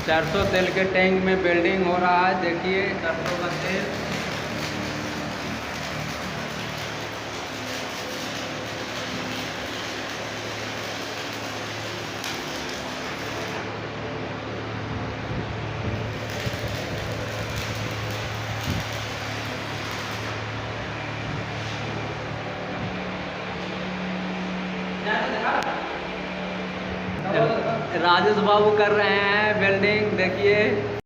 सरसों तेल के टैंक में वेल्डिंग हो रहा है। देखिए सरसों का तेल। राजेश बाबू कर रहे हैं वेल्डिंग, देखिए।